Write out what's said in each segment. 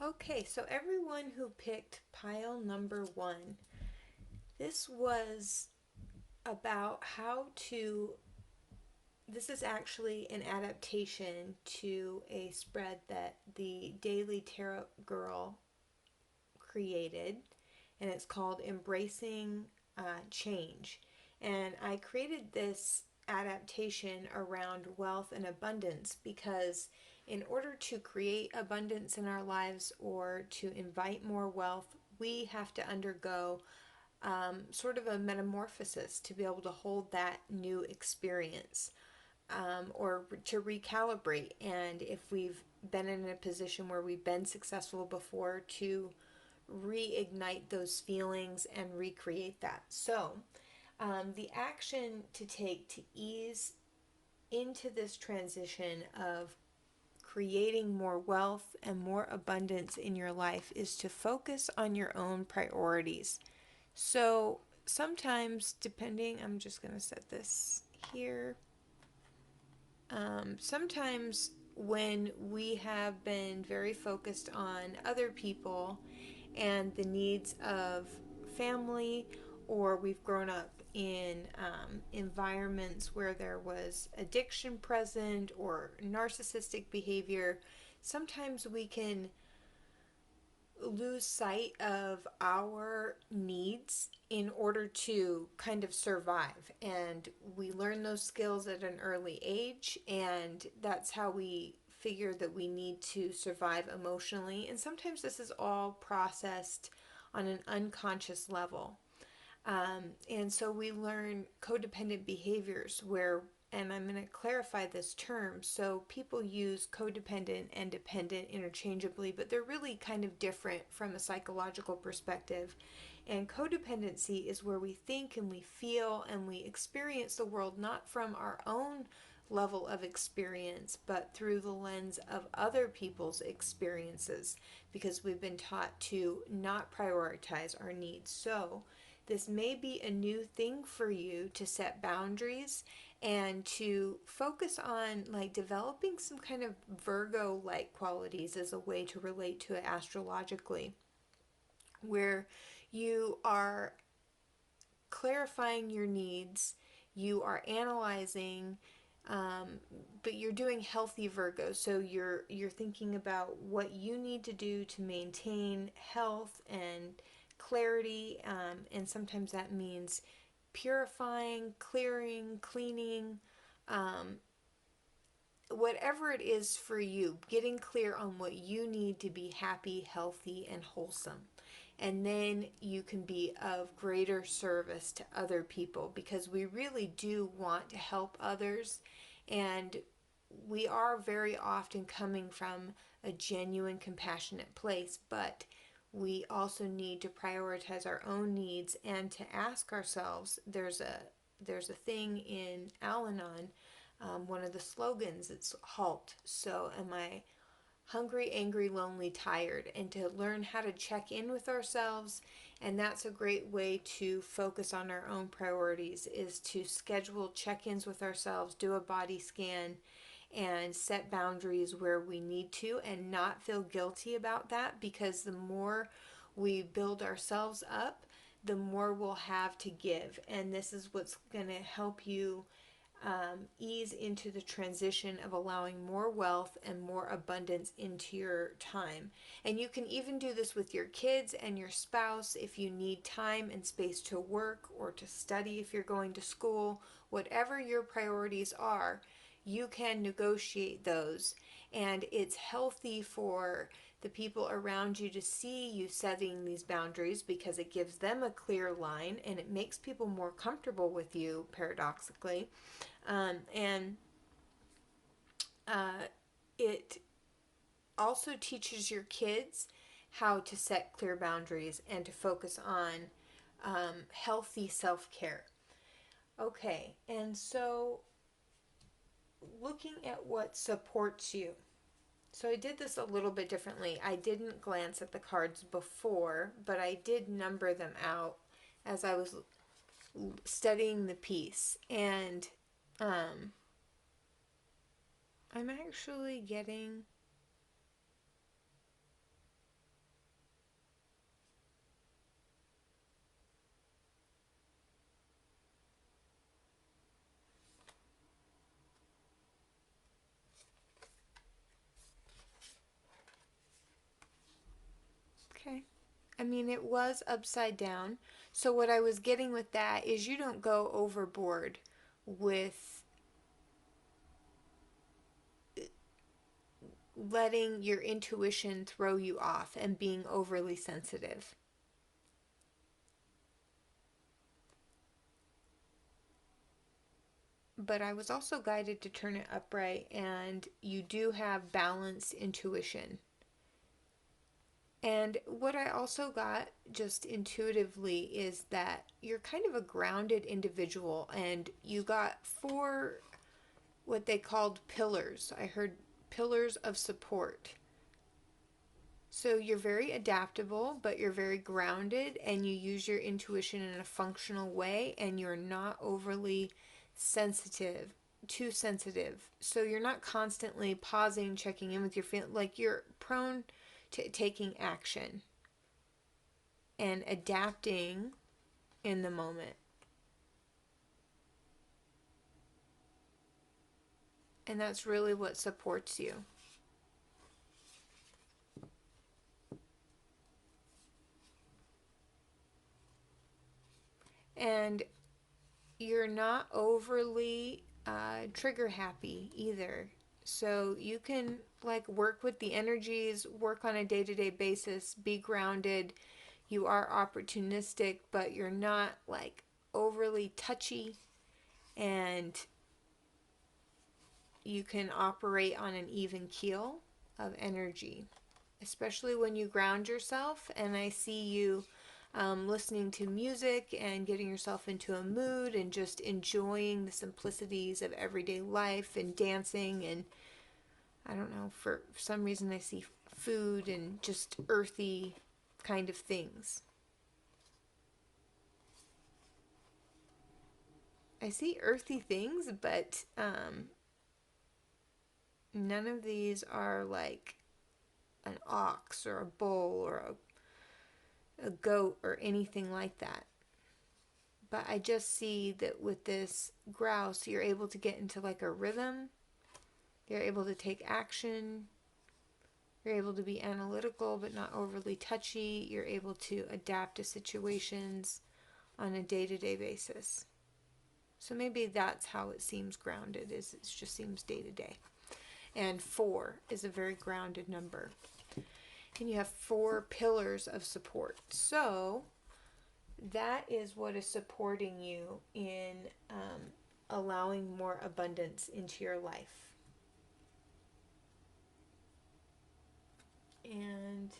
Okay, so everyone who picked pile number one, this was about how to. This is actually an adaptation to a spread that the Daily Tarot Girl created, and it's called Embracing Change. And I created this adaptation around wealth and abundance because, in order to create abundance in our lives or to invite more wealth, we have to undergo sort of a metamorphosis to be able to hold that new experience, or to recalibrate. And if we've been in a position where we've been successful before, to reignite those feelings and recreate that. So, the action to take to ease into this transition of creating more wealth and more abundance in your life is to focus on your own priorities. So, sometimes, depending, I'm just going to set this here. Sometimes, when we have been very focused on other people and the needs of family, or we've grown up in environments where there was addiction present or narcissistic behavior, sometimes we can lose sight of our needs in order to kind of survive. And we learn those skills at an early age, and that's how we figure that we need to survive emotionally. And sometimes this is all processed on an unconscious level. And so we learn codependent behaviors where, and I'm going to clarify this term. So people use codependent and dependent interchangeably, but they're really kind of different from a psychological perspective. And codependency is where we think and we feel and we experience the world not from our own level of experience, but through the lens of other people's experiences, because we've been taught to not prioritize our needs. So, this may be a new thing for you to set boundaries and to focus on like developing some kind of Virgo like qualities as a way to relate to it astrologically, where you are clarifying your needs, you are analyzing, but you're doing healthy Virgo. So you're thinking about what you need to do to maintain health and clarity, and sometimes that means purifying, clearing, cleaning, um, whatever it is for you, getting clear on what you need to be happy, healthy, and wholesome. And then you can be of greater service to other people, because we really do want to help others. And we are very often coming from a genuine, compassionate place, but we also need to prioritize our own needs and to ask ourselves. There's a thing in Al-Anon, one of the slogans, it's halt. So am I hungry, angry, lonely, tired? And to learn how to check in with ourselves. And that's a great way to focus on our own priorities, is to schedule check-ins with ourselves, do a body scan, and set boundaries where we need to, and not feel guilty about that, because the more we build ourselves up, the more we'll have to give. And this is what's going to help you ease into the transition of allowing more wealth and more abundance into your time. And you can even do this with your kids and your spouse if you need time and space to work or to study if you're going to school. Whatever your priorities are, you can negotiate those. And it's healthy for the people around you to see you setting these boundaries, because it gives them a clear line and it makes people more comfortable with you, paradoxically. And uh, it also teaches your kids how to set clear boundaries and to focus on healthy self care. Okay, and so looking at what supports you. So I did this a little bit differently. I didn't glance at the cards before, but I did number them out as I was studying the piece. And I'm actually getting Okay. I mean, it was upside down. So, what I was getting with that is you don't go overboard with letting your intuition throw you off and being overly sensitive. But I was also guided to turn it upright, and you do have balanced intuition. And what I also got just intuitively is that you're kind of a grounded individual, and you got four what they called pillars. I heard pillars of support. So you're very adaptable, but you're very grounded, and you use your intuition in a functional way, and you're not overly sensitive, too sensitive. So you're not constantly pausing, checking in with your feelings. Like, you're prone to taking action and adapting in the moment. And that's really what supports you. And you're not overly trigger happy either. So you can like work with the energies, work on a day-to-day basis, be grounded. You are opportunistic, but you're not like overly touchy, and you can operate on an even keel of energy, especially when you ground yourself. And I see you listening to music and getting yourself into a mood and just enjoying the simplicities of everyday life and dancing. And I don't know, for some reason I see food and just earthy kind of things. I see earthy things, but none of these are like an ox or a bull or a goat or anything like that. But I just see that with this grouse, you're able to get into like a rhythm. You're able to take action. You're able to be analytical but not overly touchy. You're able to adapt to situations on a day-to-day basis. So maybe that's how it seems grounded, is it just seems day-to-day. And 4 is a very grounded number. And you have 4 pillars of support. So that is what is supporting you in allowing more abundance into your life. And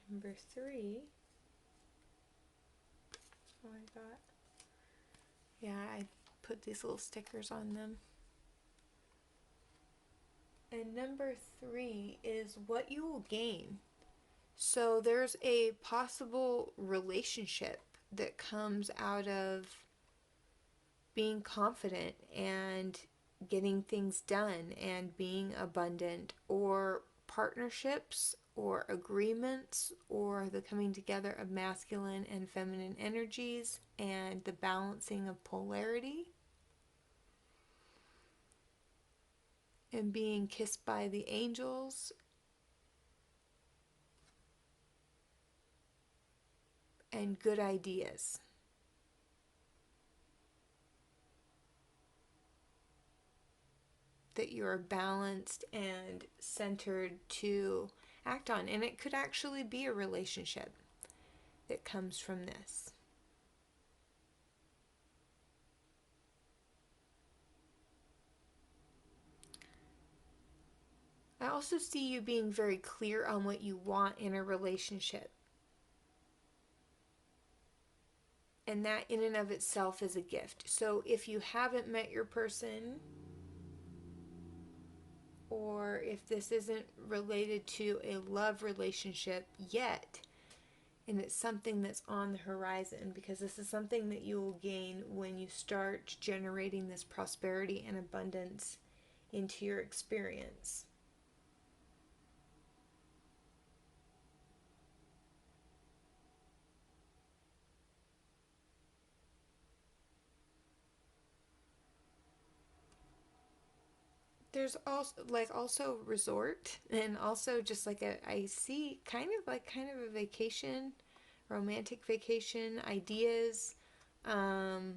number 3, oh my god, yeah, I put these little stickers on them. And number 3 is what you will gain. So there's a possible relationship that comes out of being confident and getting things done and being abundant, or partnerships or agreements, or the coming together of masculine and feminine energies and the balancing of polarity, and being kissed by the angels, and good ideas. That you're balanced and centered to act on. And it could actually be a relationship that comes from this. I also see you being very clear on what you want in a relationship. And that in and of itself is a gift. So if you haven't met your person, or if this isn't related to a love relationship yet, and it's something that's on the horizon, because this is something that you will gain when you start generating this prosperity and abundance into your experience. there's also resort, and also just like I see kind of a vacation, romantic vacation ideas, um,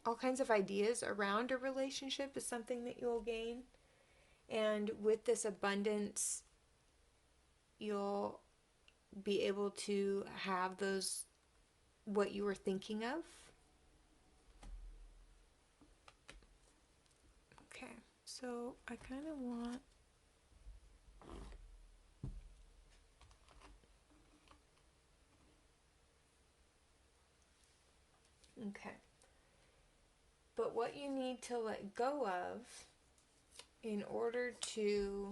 all kinds of ideas around a relationship is something that you'll gain. And with this abundance, you'll be able to have those, what you were thinking of. Okay, so I kind of want, okay, but what you need to let go of in order to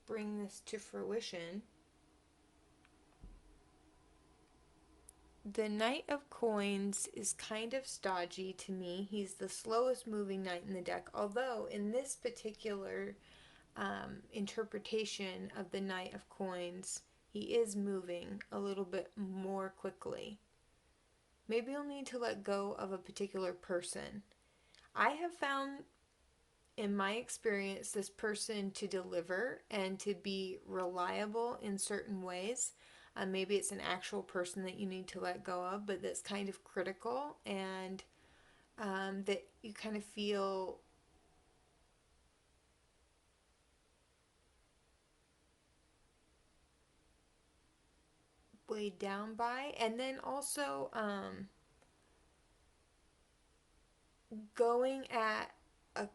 bring this to fruition. The Knight of Coins is kind of stodgy to me. He's the slowest moving knight in the deck, although in this particular interpretation of the Knight of Coins, he is moving a little bit more quickly. Maybe you'll need to let go of a particular person. I have found in my experience this person to deliver and to be reliable in certain ways. Maybe it's an actual person that you need to let go of, but that's kind of critical, and that you kind of feel weighed down by. And then also going at a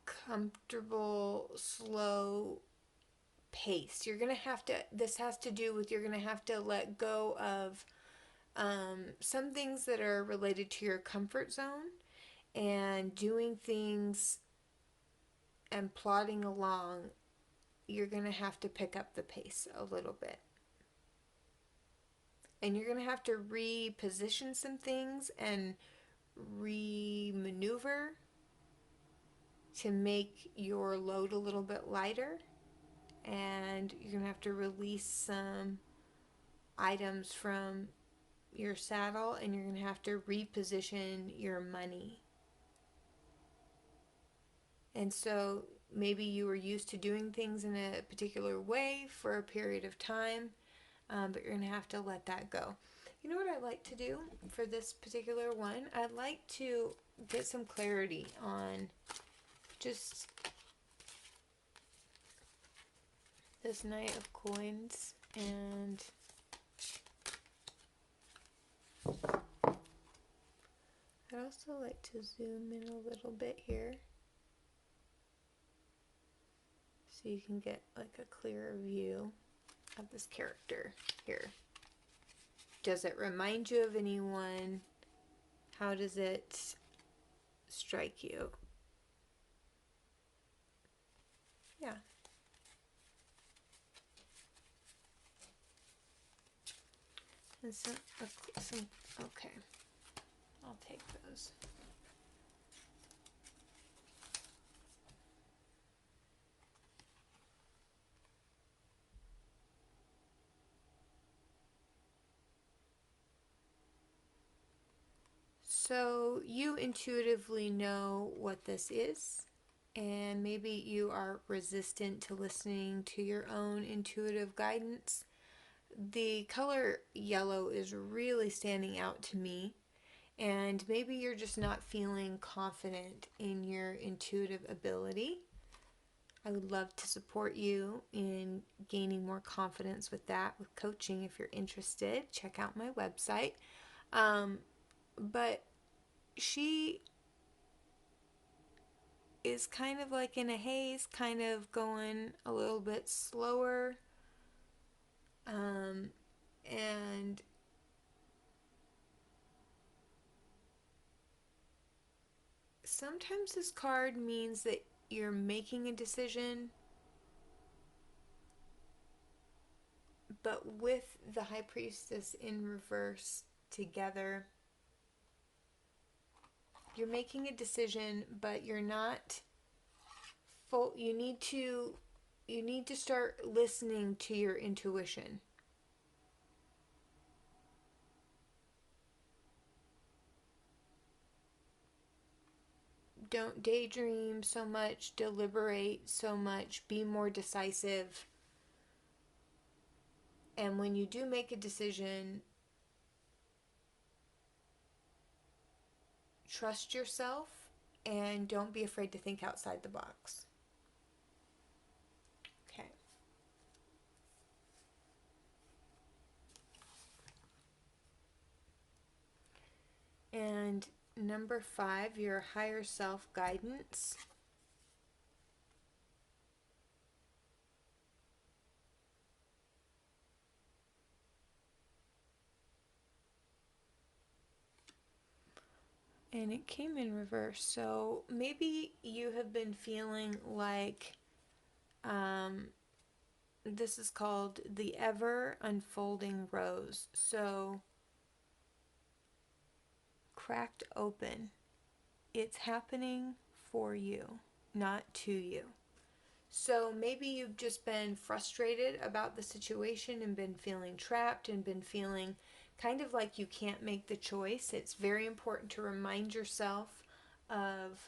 comfortable, slow pace. You're going to have to, this has to do with, you're going to have to let go of some things that are related to your comfort zone, and doing things and plodding along. You're going to have to pick up the pace a little bit. And you're going to have to reposition some things and re-maneuver to make your load a little bit lighter. And you're going to have to release some items from your saddle, and you're going to have to reposition your money. And so maybe you were used to doing things in a particular way for a period of time, but you're going to have to let that go. You know what I'd like to do for this particular one? I'd like to get some clarity on just this Knight of Coins, and I'd also like to zoom in a little bit here so you can get like a clearer view of this character here. Does it remind you of anyone? How does it strike you? Yeah. And some, okay. I'll take those. So you intuitively know what this is, and maybe you are resistant to listening to your own intuitive guidance. The color yellow is really standing out to me, and maybe you're just not feeling confident in your intuitive ability. I would love to support you in gaining more confidence with that, with coaching. If you're interested, check out my website. But she is kind of like in a haze, kind of going a little bit slower. And sometimes this card means that you're making a decision, but with the High Priestess in reverse together, you're making a decision, but you're not full. You need to start listening to your intuition. Don't daydream so much, deliberate so much, be more decisive. And when you do make a decision, trust yourself and don't be afraid to think outside the box. Okay. And number 5, your higher self guidance. And it came in reverse. So maybe you have been feeling like this is called the ever unfolding rose. So cracked open. It's happening for you, not to you. So maybe you've just been frustrated about the situation and been feeling trapped and been feeling kind of like you can't make the choice. It's very important to remind yourself of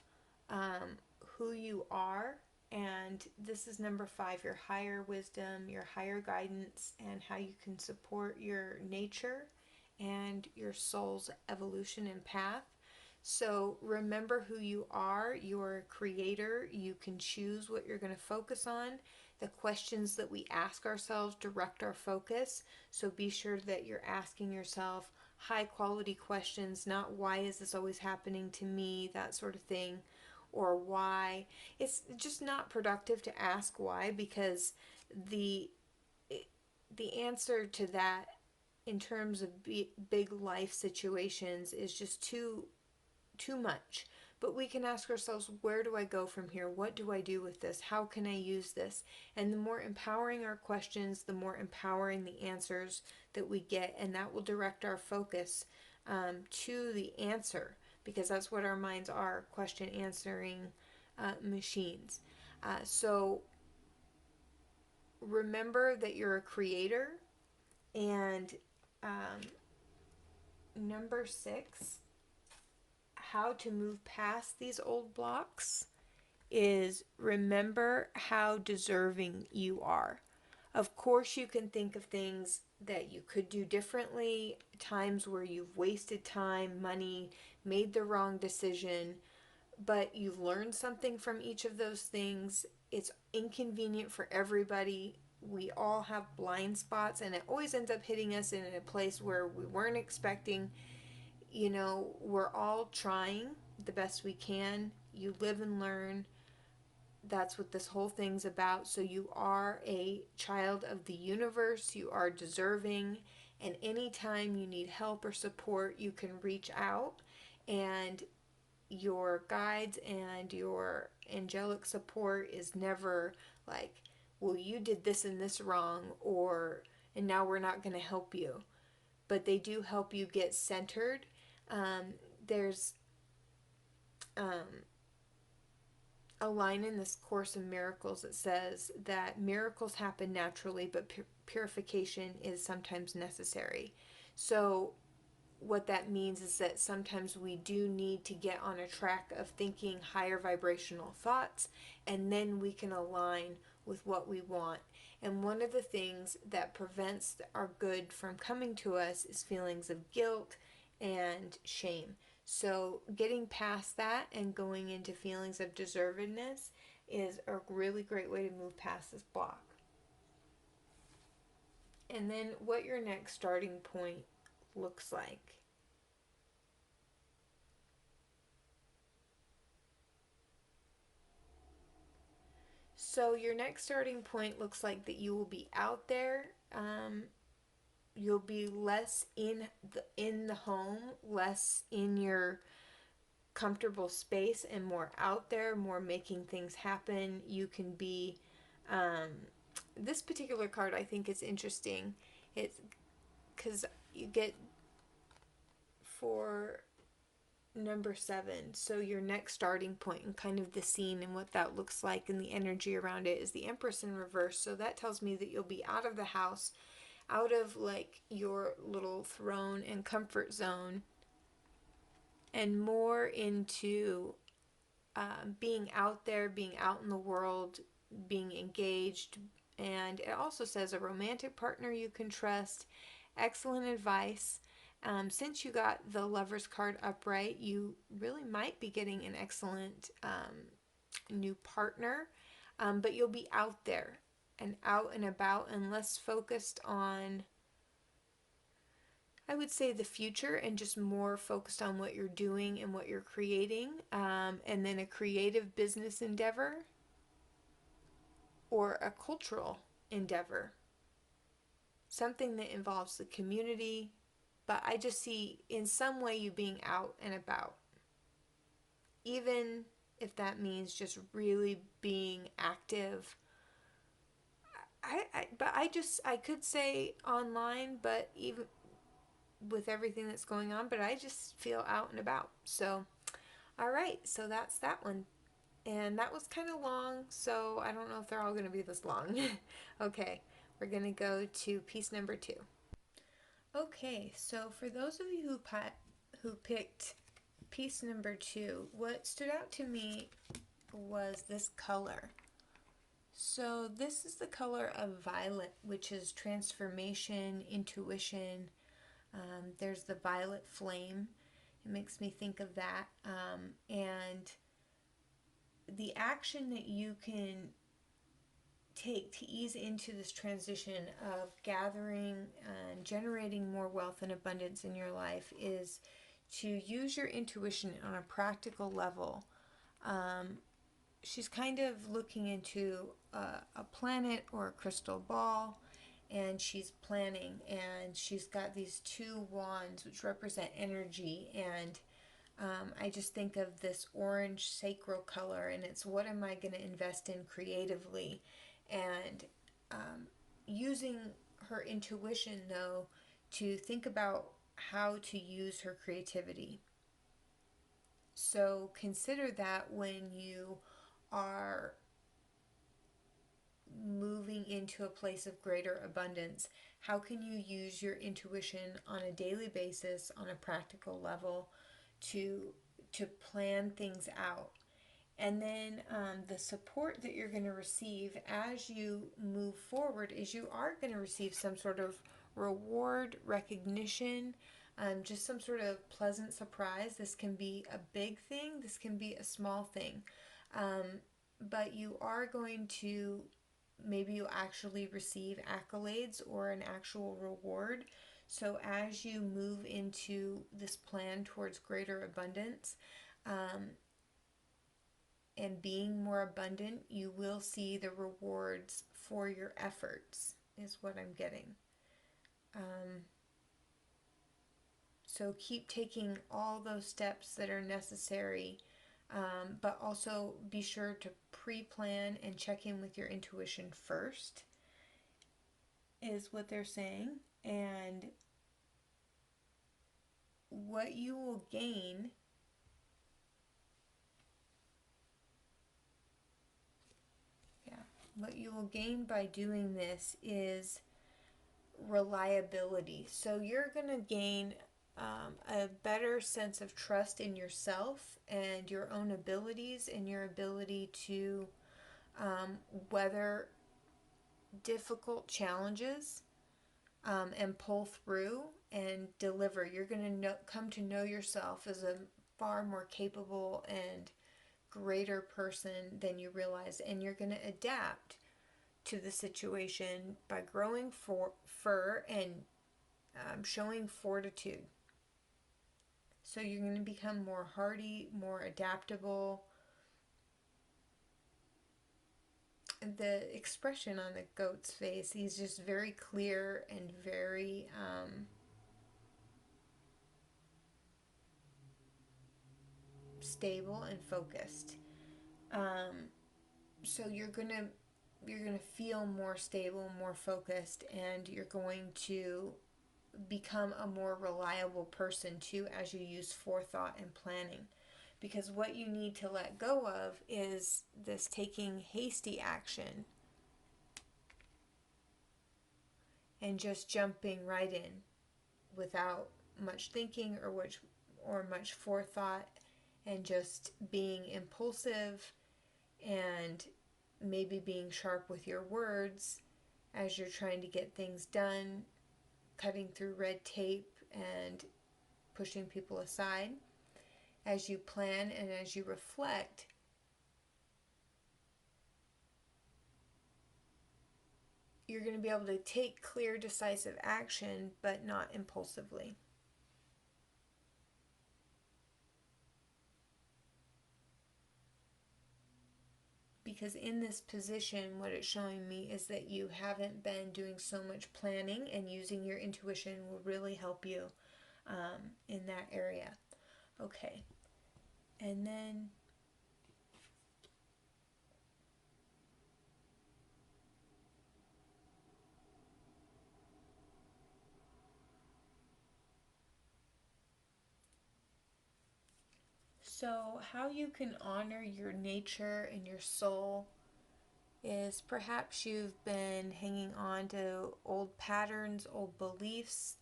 who you are. And this is number 5, your higher wisdom, your higher guidance, and how you can support your nature and your soul's evolution and path. So remember who you are. You're a creator. You can choose what you're going to focus on. The questions that we ask ourselves direct our focus. So be sure that you're asking yourself high quality questions, not why is this always happening to me, that sort of thing, or why. It's just not productive to ask why, because the the answer to that in terms of big life situations is just too much. But we can ask ourselves, where do I go from here? What do I do with this? How can I use this? And the more empowering our questions, the more empowering the answers that we get, and that will direct our focus to the answer, because that's what our minds are, question answering machines. So remember that you're a creator. And number 6, how to move past these old blocks is remember how deserving you are. Of course, you can think of things that you could do differently, times where you've wasted time, money, made the wrong decision, but you've learned something from each of those things. It's inconvenient for everybody. We all have blind spots, and it always ends up hitting us in a place where we weren't expecting. We're all trying the best we can. You live and learn. That's what this whole thing's about. So you are a child of the universe. You are deserving. And anytime you need help or support, you can reach out. And your guides and your angelic support is never like, well, you did this and this wrong, and now we're not going to help you. But they do help you get centered. There's a line in this Course in Miracles that says that miracles happen naturally, but purification is sometimes necessary. So what that means is that sometimes we do need to get on a track of thinking higher vibrational thoughts, and then we can align with what we want. And one of the things that prevents our good from coming to us is feelings of guilt and shame. So getting past that and going into feelings of deservedness is a really great way to move past this block. And then what your next starting point looks like. So your next starting point looks like that you will be out there. You'll be less in the home, less in your comfortable space, and more out there, more making things happen. You can be. This particular card I think is interesting. It's because you get for number 7, so your next starting point and kind of the scene and what that looks like and the energy around it is the Empress in reverse. So that tells me that you'll be out of the house, out of like your little throne and comfort zone, and more into being out there, being out in the world, being engaged. And it also says a romantic partner you can trust, excellent advice. Since you got the Lover's card upright, you really might be getting an excellent new partner, but you'll be out there and out and about and less focused on, I would say, the future, and just more focused on what you're doing and what you're creating, and then a creative business endeavor or a cultural endeavor, something that involves the community. But I just see in some way you being out and about, even if that means just really being active. I could say online, but even with everything that's going on, but I just feel out and about. So, all right, so that's that one. And that was kind of long, so I don't know if they're all going to be this long. Okay, we're going to go to piece number 2. Okay, so for those of you who picked piece number 2, what stood out to me was this color. So this is the color of violet, which is transformation, intuition. There's the violet flame. It makes me think of that. And the action that you can take to ease into this transition of gathering and generating more wealth and abundance in your life is to use your intuition on a practical level. She's kind of looking into a planet or a crystal ball, and she's planning, and she's got these 2 wands which represent energy. And I just think of this orange sacral color, and it's what am I going to invest in creatively, and using her intuition though to think about how to use her creativity. So consider that when you are moving into a place of greater abundance. How can you use your intuition on a daily basis, on a practical level, to plan things out? And then the support that you're going to receive as you move forward is you are going to receive some sort of reward, recognition, just some sort of pleasant surprise. This can be a big thing, this can be a small thing. But you are going to, maybe you actually receive accolades or an actual reward. So as you move into this plan towards greater abundance, and being more abundant, you will see the rewards for your efforts, is what I'm getting. So keep taking all those steps that are necessary, but also be sure to pre-plan and check in with your intuition first, is what they're saying. And what you will gain by doing this is reliability. So you're going to gain a better sense of trust in yourself and your own abilities and your ability to weather difficult challenges, and pull through and deliver. You're going to come to know yourself as a far more capable and greater person than you realize, and you're going to adapt to the situation by growing fur and showing fortitude. So you're going to become more hardy, more adaptable. The expression on the goat's face, he's just very clear and very stable and focused. So you're gonna feel more stable, more focused, and you're going to become a more reliable person too as you use forethought and planning. Because what you need to let go of is this taking hasty action and just jumping right in without much thinking or much forethought, and just being impulsive and maybe being sharp with your words as you're trying to get things done, cutting through red tape and pushing people aside. As you plan and as you reflect, you're going to be able to take clear, decisive action, but not impulsively. Because in this position, what it's showing me is that you haven't been doing so much planning, and using your intuition will really help you in that area. Okay. And then so how you can honor your nature and your soul is perhaps you've been hanging on to old patterns, old beliefs,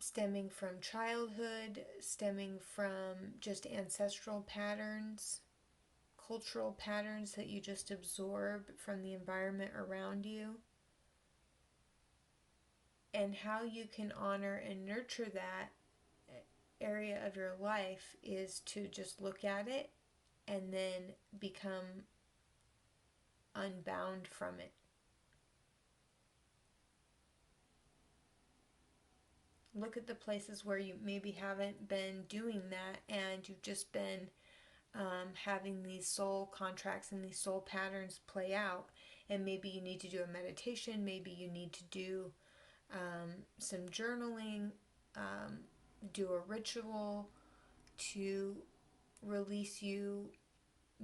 stemming from childhood, stemming from just ancestral patterns, cultural patterns that you just absorb from the environment around you. And how you can honor and nurture that area of your life is to just look at it and then become unbound from it. Look at the places where you maybe haven't been doing that, and you've just been having these soul contracts and these soul patterns play out. And maybe you need to do a meditation, maybe you need to do some journaling, do a ritual to release you,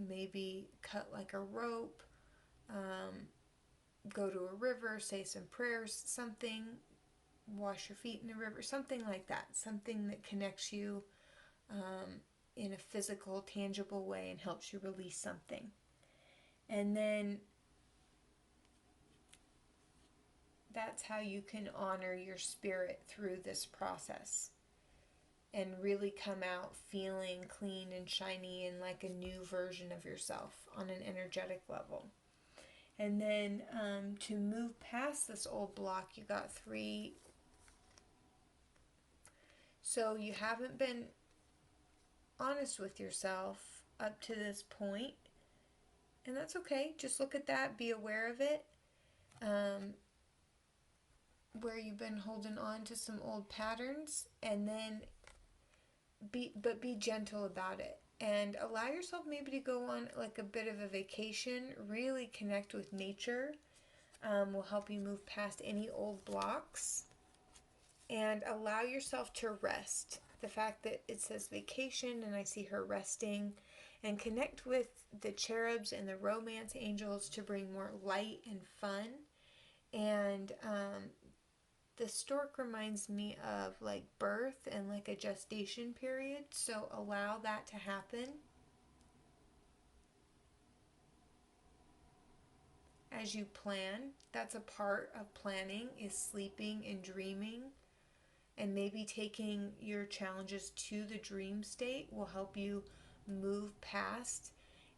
maybe cut like a rope, go to a river, say some prayers, something, wash your feet in the river, something like that, something that connects you in a physical, tangible way and helps you release something. And then that's how you can honor your spirit through this process and really come out feeling clean and shiny and like a new version of yourself on an energetic level. And then to move past this old block, you got 3. So you haven't been honest with yourself up to this point, and that's okay. Just look at that, be aware of it, where you've been holding on to some old patterns, and then be gentle about it, and allow yourself maybe to go on like a bit of a vacation. Really connect with nature. Will help you move past any old blocks, and allow yourself to rest. The fact that it says vacation and I see her resting, and connect with the cherubs and the romance angels to bring more light and fun. And the stork reminds me of like birth and like a gestation period, so allow that to happen. As you plan, that's a part of planning, is sleeping and dreaming. And maybe taking your challenges to the dream state will help you move past.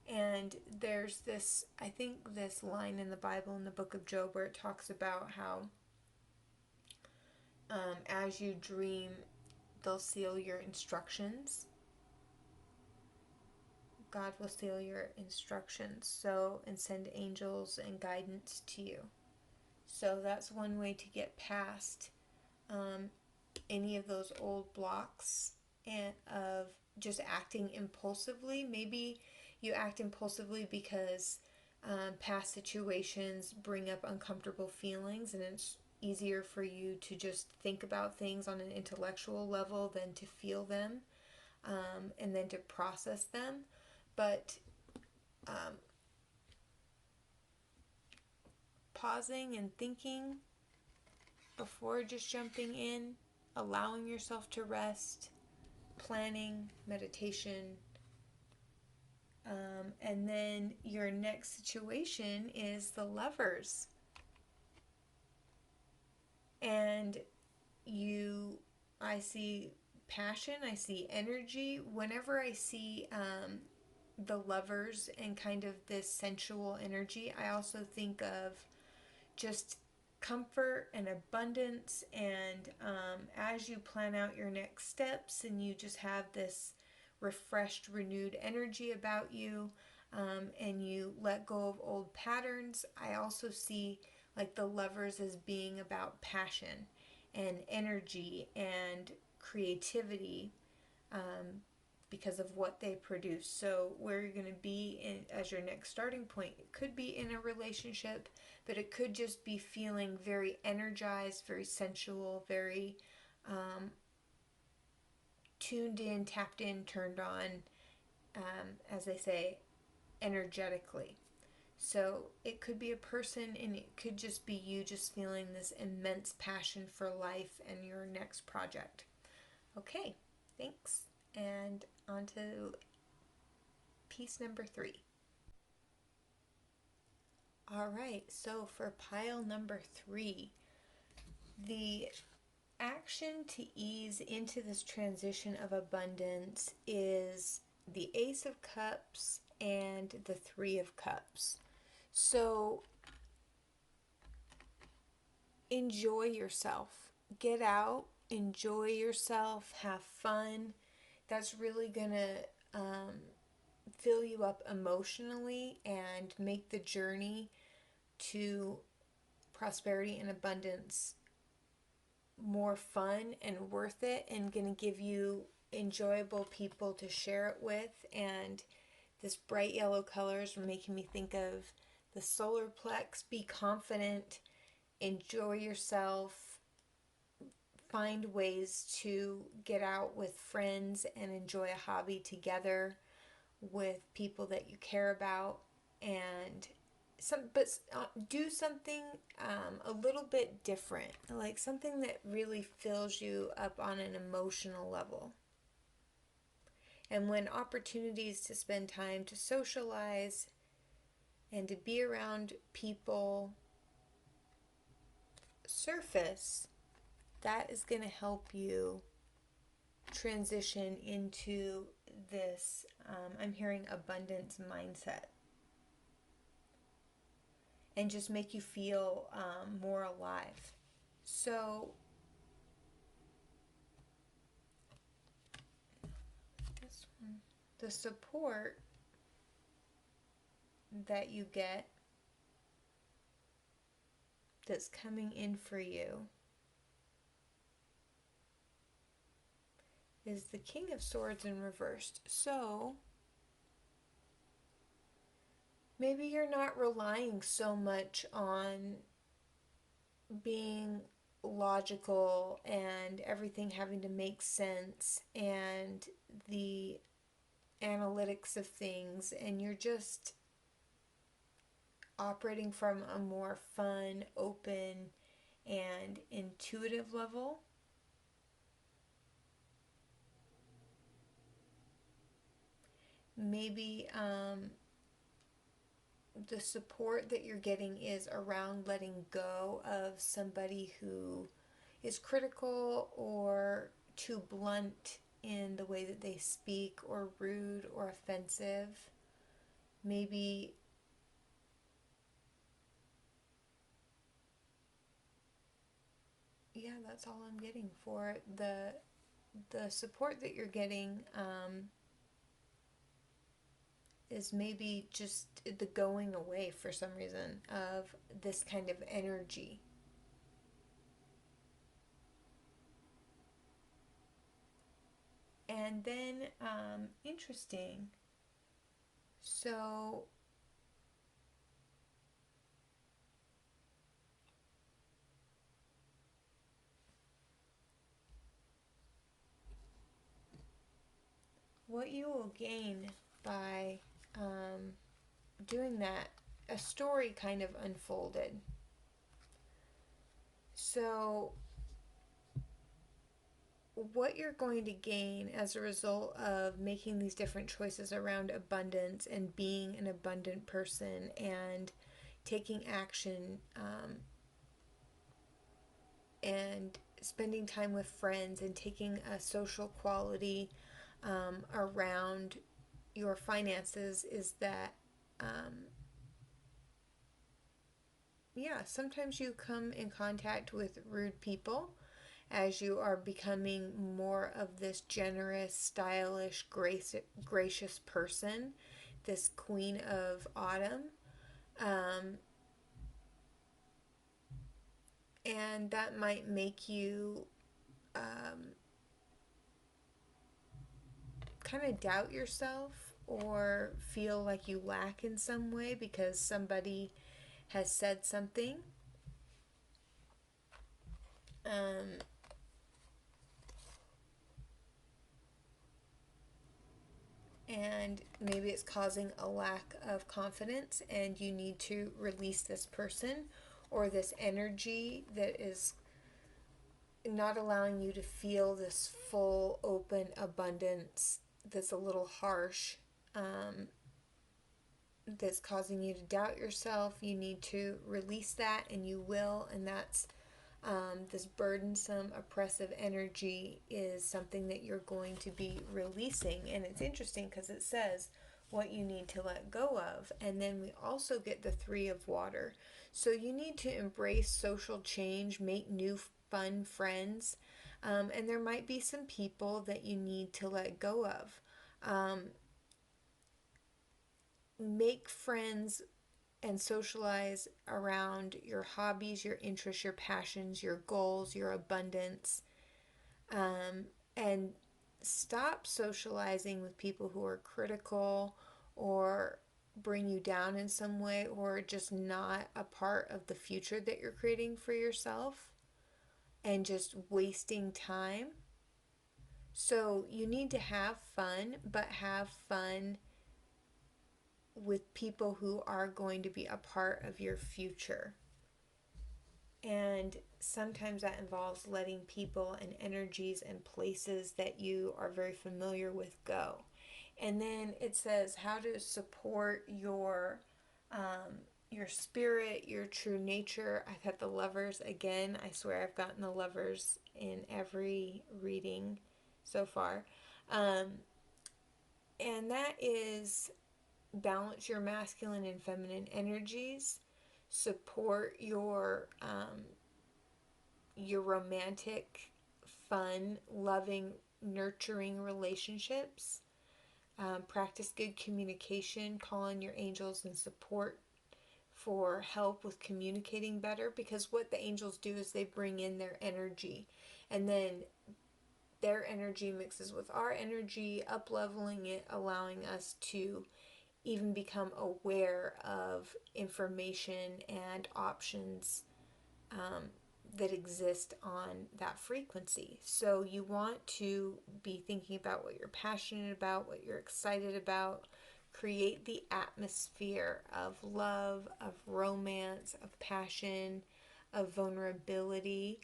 And there's this, I think, this line in the Bible in the book of Job where it talks about how as you dream, they'll seal your instructions. God will seal your instructions, so, and send angels and guidance to you. So that's one way to get past any of those old blocks and of just acting impulsively. Maybe you act impulsively because past situations bring up uncomfortable feelings, and it's easier for you to just think about things on an intellectual level than to feel them, and then to process them. But pausing and thinking before just jumping in, allowing yourself to rest, planning, meditation. And then your next situation is the Lovers. And you I see passion, I see energy. Whenever I see the lovers and kind of this sensual energy, I also think of just comfort and abundance. And as you plan out your next steps and you just have this refreshed, renewed energy about you, and you let go of old patterns, I also see like the lovers as being about passion and energy and creativity, um, because of what they produce. So where you're going to be as your next starting point, it could be in a relationship, but it could just be feeling very energized, very sensual, very tuned in, tapped in, turned on, as they say, energetically. So it could be a person, and it could just be you just feeling this immense passion for life and your next project. Okay, thanks. And on to piece number 3. All right, so for pile number 3, the action to ease into this transition of abundance is the Ace of Cups and the Three of Cups. So enjoy yourself. Get out, enjoy yourself, have fun. That's really going to fill you up emotionally and make the journey to prosperity and abundance more fun and worth it, and going to give you enjoyable people to share it with. And this bright yellow colors are making me think of the solar plex. Be confident, enjoy yourself, find ways to get out with friends and enjoy a hobby together with people that you care about. And do something a little bit different, like something that really fills you up on an emotional level. And when opportunities to spend time to socialize and to be around people surface, that is going to help you transition into this, I'm hearing abundance mindset, and just make you feel more alive. So this one, the support that you get that's coming in for you is the King of Swords in reversed. So maybe you're not relying so much on being logical and everything having to make sense and the analytics of things, and you're just operating from a more fun, open, and intuitive level. Maybe the support that you're getting is around letting go of somebody who is critical or too blunt in the way that they speak, or rude or offensive. Maybe that's all I'm getting for the support that you're getting. Is maybe just the going away for some reason of this kind of energy. And then, interesting. So, what you will gain by doing that, a story kind of unfolded. So, what you're going to gain as a result of making these different choices around abundance and being an abundant person and taking action, and spending time with friends and taking a social quality around your finances is that, um, yeah, sometimes you come in contact with rude people as you are becoming more of this generous, stylish, gracious person, this queen of autumn. Um, and that might make you um, kind of doubt yourself or feel like you lack in some way because somebody has said something. Um, and maybe it's causing a lack of confidence, and you need to release this person or this energy that is not allowing you to feel this full, open abundance that's a little harsh, that's causing you to doubt yourself. You need to release that, and you will. And that's this burdensome, oppressive energy is something that you're going to be releasing. And it's interesting because it says what you need to let go of. And then we also get the Three of Water. So you need to embrace social change, make new fun friends. And there might be some people that you need to let go of. Um, Make friends and socialize around your hobbies, your interests, your passions, your goals, your abundance, and stop socializing with people who are critical or bring you down in some way or just not a part of the future that you're creating for yourself and just wasting time. So you need to have fun, but have fun with people who are going to be a part of your future. And sometimes that involves letting people and energies and places that you are very familiar with go. And then it says how to support your spirit, your true nature. I've had the Lovers again. I swear I've gotten the Lovers in every reading so far. Um, and that is balance your masculine and feminine energies, support your romantic, fun, loving, nurturing relationships. Practice good communication, call on your angels and support for help with communicating better, because what the angels do is they bring in their energy, and then their energy mixes with our energy, up leveling it, allowing us to even become aware of information and options um, that exist on that frequency. So you want to be thinking about what you're passionate about, what you're excited about. Create the atmosphere of love, of romance, of passion, of vulnerability,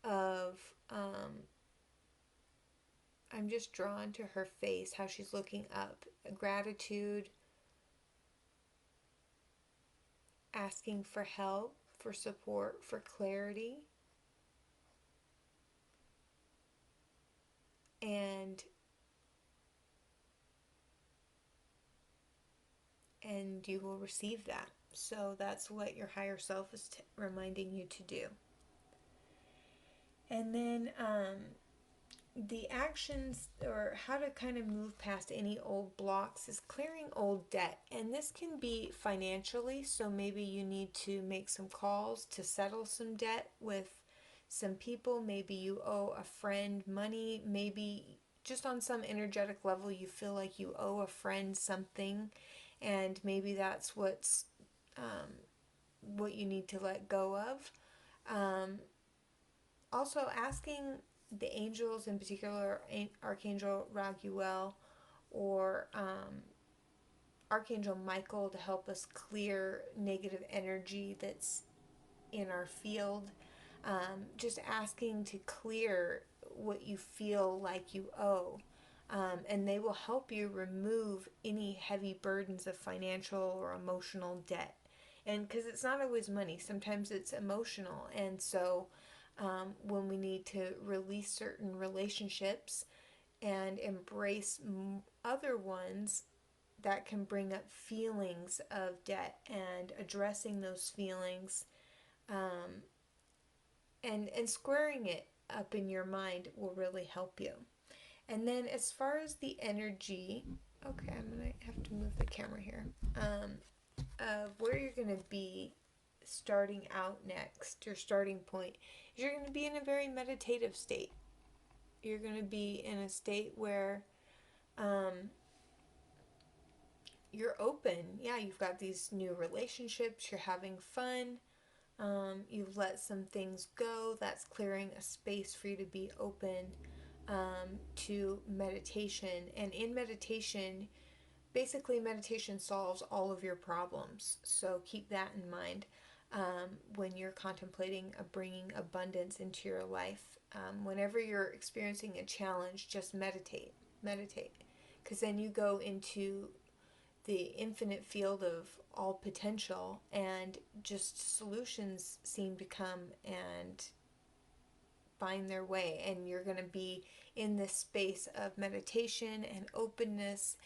of I'm just drawn to her face, how she's looking up, gratitude, asking for help, for support, for clarity, and you will receive that. So that's what your higher self is reminding you to do. And then the actions or how to kind of move past any old blocks is clearing old debt. And this can be financially, so maybe you need to make some calls to settle some debt with some people. Maybe you owe a friend money. Maybe just on some energetic level you feel like you owe a friend something, and maybe that's what you need to let go of. Also asking the angels, in particular Archangel Raguel or Archangel Michael, to help us clear negative energy that's in our field. Just asking to clear what you feel like you owe. And they will help you remove any heavy burdens of financial or emotional debt. And because it's not always money, sometimes it's emotional. And so when we need to release certain relationships and embrace other ones that can bring up feelings of debt, and addressing those feelings, um, and squaring it up in your mind will really help you. And then as far as the energy, okay, I'm going to have to move the camera here, of where you're going to be starting out next, your starting point, is you're going to be in a very meditative state. You're going to be in a state where you're open. Yeah, you've got these new relationships, you're having fun, you've let some things go. That's clearing a space for you to be open to meditation. And in meditation, basically, meditation solves all of your problems. So keep that in mind when you're contemplating bringing abundance into your life. Whenever you're experiencing a challenge, just meditate. Meditate. Because then you go into the infinite field of all potential, and just solutions seem to come and find their way, and you're going to be in this space of meditation and openness,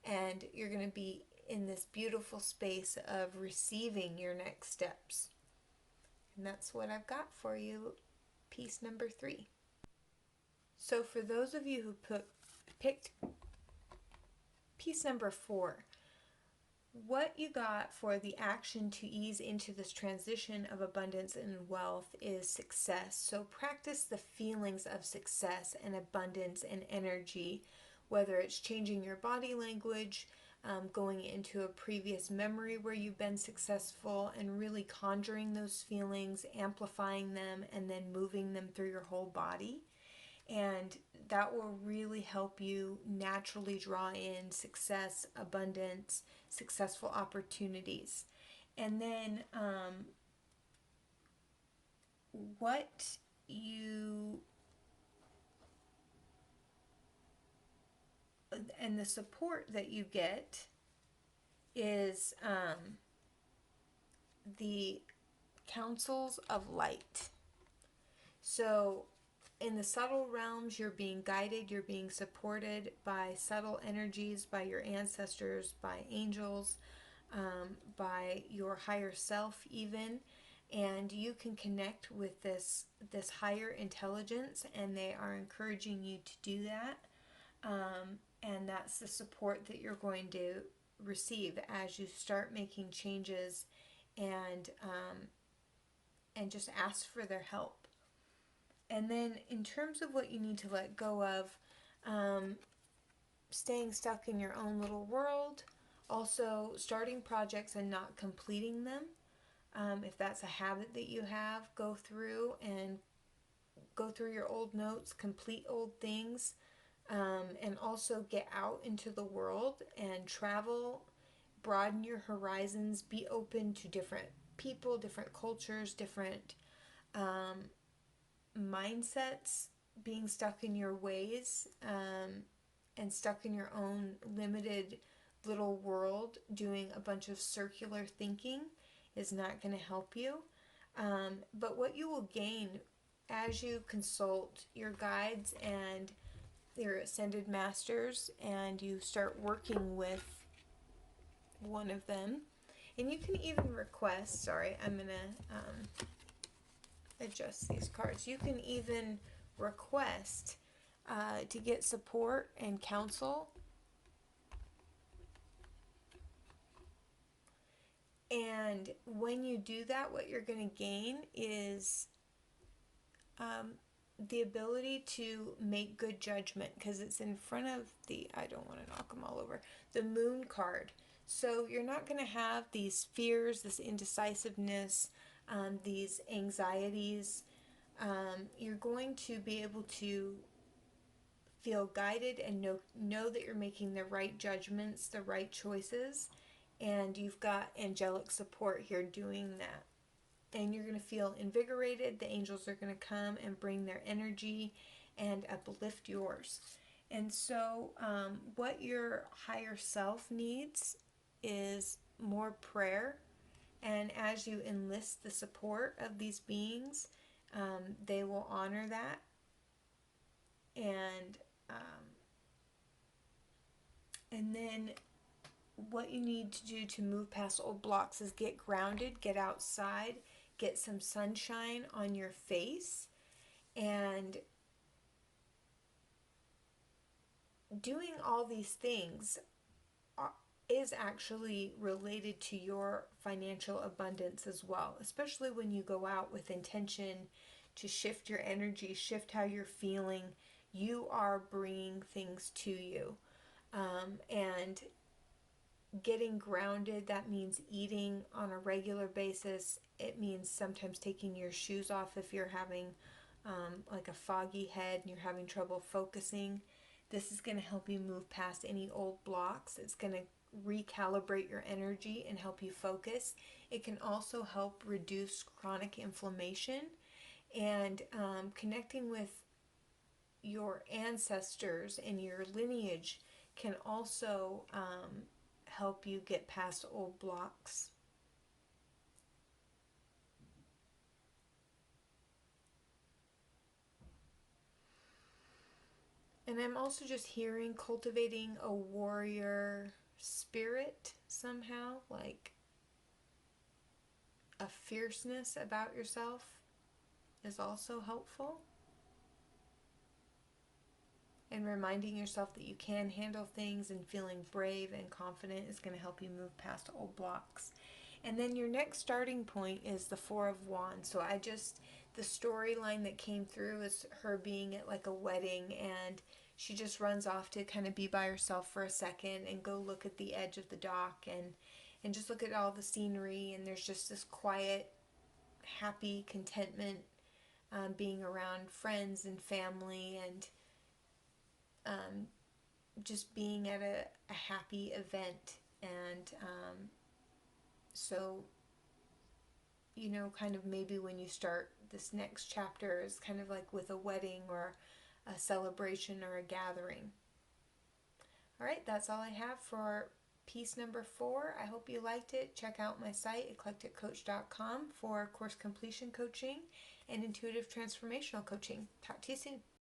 and you're going to be in this beautiful space of receiving your next steps. And that's what I've got for you, piece number 3. So for those of you who picked piece number 4, what you got for the action to ease into this transition of abundance and wealth is success. So practice the feelings of success and abundance and energy, whether it's changing your body language, going into a previous memory where you've been successful, and really conjuring those feelings, amplifying them, and then moving them through your whole body. And that will really help you naturally draw in success, abundance, successful opportunities. And then what you and the support that you get is the councils of light. So in the subtle realms, you're being guided, you're being supported by subtle energies, by your ancestors, by angels, by your higher self even. And you can connect with this higher intelligence, and they are encouraging you to do that. And that's the support that you're going to receive as you start making changes, and just ask for their help. And then in terms of what you need to let go of, staying stuck in your own little world, also starting projects and not completing them. If that's a habit that you have, go through your old notes, complete old things, and also get out into the world and travel, broaden your horizons, be open to different people, different cultures, different mindsets, being stuck in your ways, and stuck in your own limited little world, doing a bunch of circular thinking is not going to help you. But what you will gain as you consult your guides and your ascended masters, and you start working with one of them, and you can even request, sorry, I'm going to adjust these cards. You can even request to get support and counsel. And when you do that, what you're going to gain is the ability to make good judgment, because it's in front of the, I don't want to knock them all over, the moon card. So you're not going to have these fears, this indecisiveness, these anxieties. You're going to be able to feel guided and know that you're making the right judgments, the right choices, and you've got angelic support here doing that. And you're going to feel invigorated. The angels are going to come and bring their energy and uplift yours. And so what your higher self needs is more prayer. And as you enlist the support of these beings, they will honor that. And then what you need to do to move past old blocks is get grounded, get outside, get some sunshine on your face, and doing all these things is actually related to your financial abundance as well, especially when you go out with intention to shift your energy, shift how you're feeling. You are bringing things to you. And getting grounded, that means eating on a regular basis. It means sometimes taking your shoes off if you're having like a foggy head and you're having trouble focusing. This is going to help you move past any old blocks. It's going to recalibrate your energy and help you focus. It can also help reduce chronic inflammation, and connecting with your ancestors and your lineage can also help you get past old blocks. And I'm also just hearing cultivating a warrior spirit somehow, like a fierceness about yourself is also helpful. And reminding yourself that you can handle things and feeling brave and confident is going to help you move past old blocks. And then your next starting point is the Four of Wands. So the storyline that came through is her being at like a wedding, and she just runs off to kind of be by herself for a second and go look at the edge of the dock and just look at all the scenery. And there's just this quiet, happy contentment, being around friends and family, and just being at a happy event. And so, kind of maybe when you start this next chapter is kind of like with a wedding or a celebration or a gathering. All right, that's all I have for piece number 4. I hope you liked it. Check out my site, eclecticcoach.com, for course completion coaching and intuitive transformational coaching. Talk to you soon.